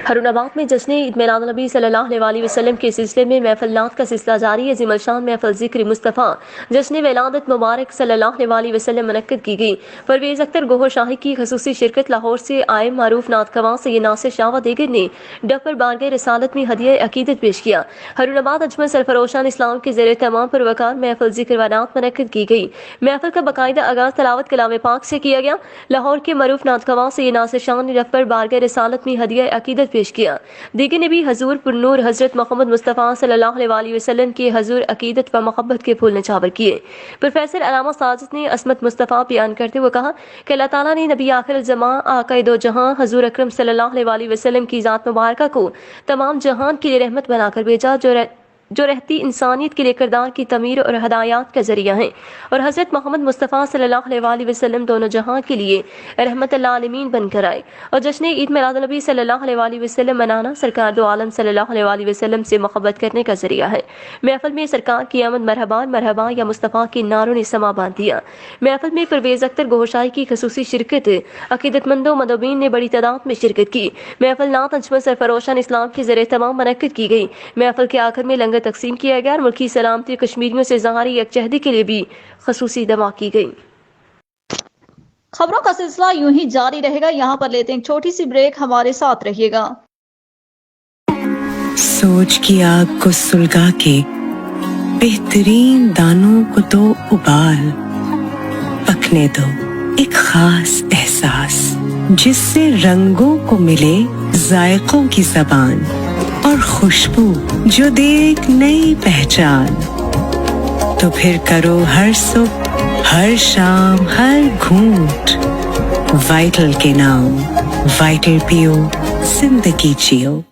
हरुणाबाद में जश्न ईद मिलाद नबी सल्लल्लाहु अलैहि वसल्लम के सिलसिले में महफिलात का सिलसिला जारी है। अज़ीम शान महफिल ज़िक्र मुस्तफ़ा जश्न विलादत मुबारक सल्लल्लाहु अलैहि वसल्लम मुनक्किद की गई। परवेज़ अख्तर गोहर शाही की ख़ुसूसी शिरकत। लाहौर से आए मारूफ नात खवां सैयद नासिर शाह व दीगर ने डफर बारगाह रिसालत में हदिया अकीदत पेश किया। हरुणाबाद अजमल सरफरोशान इस्लाम के ज़ेर तमाम पर वकार महफिल ज़िक्र व नात मुनक्किद की गई। महफिल का बाकायदा आगाज़ तलावत कलाम पाक से किया गया। लाहौर के मारूफ नात खवां सैयद नासिर शाह ने डफर बारगाह रिसालत में हदिया अकीदत पेश किया। दीगर ने भी हजूर पुरनूर हजरत मोहम्मद मुस्तफ़ा सल्लल्लाहु अलैहि वसल्लम के हजूर अकीदत व मोहब्बत के फूल निछावर किए। प्रोफेसर अलामा साजिद ने असमत मुस्तफ़ा बयान करते हुए कहा कि अल्लाह ताला ने नबी आखिर ज़मां आक़ाए दो जहां हजूर अकरम सल्लल्लाहु अलैहि वसल्लम की ज़ात मुबारका को तमाम जहान के लिए रहमत बनाकर भेजा, जो रहती इंसानियत के लिए किरदार की तमीर और हदायत का जरिया है, और हज़रत मोहम्मद मुस्तफ़ा सल्लल्लाहु अलैहि वसल्लम दोनों जहां के लिए रहमतुल आलमीन बनकर आए। और जश्न ईद मिलाद नबी सल्लल्लाहु अलैहि वसल्लम मनाना सरकार दो आलम सल्लल्लाहु अलैहि वसल्लम से मोहब्बत करने का जरिया है। महफिल में सरकार की आमद मरहबा मरहबा या मुस्तफ़ा के नारों ने समा बांध दिया। महफिल में परवेज़ अख्तर गोहशाही की ख़ुसूसी शिरकत। अकीदतमंदों मदबीन ने बड़ी तादाद में शिरकत की। महफिल नात अजमल सरफरोशान इस्लाम के ज़रिए तमाम मुनक्किद की गई। महफिल के आखिर में लंगर तकसीम किया गया और मुल्की सलामती कश्मीरियों से ज़ाहरी यकजहती के लिए भी ख़ुसूसी दवा की गई। खबरों का सिलसिला यूं ही जारी रहेगा। यहाँ पर लेते हैं एक छोटी सी ब्रेक, हमारे साथ रहिएगा। सोच की आग को सुलगा के बेहतरीन दानों को तो उबाल, पकने दो एक खास एहसास जिससे रंगों को मिले जायकों की ज़बान और खुशबू जो दे एक नई पहचान। तो फिर करो हर सुबह हर शाम हर घूंट वाइटल के नाम। वाइटल पियो, जिंदगी जियो।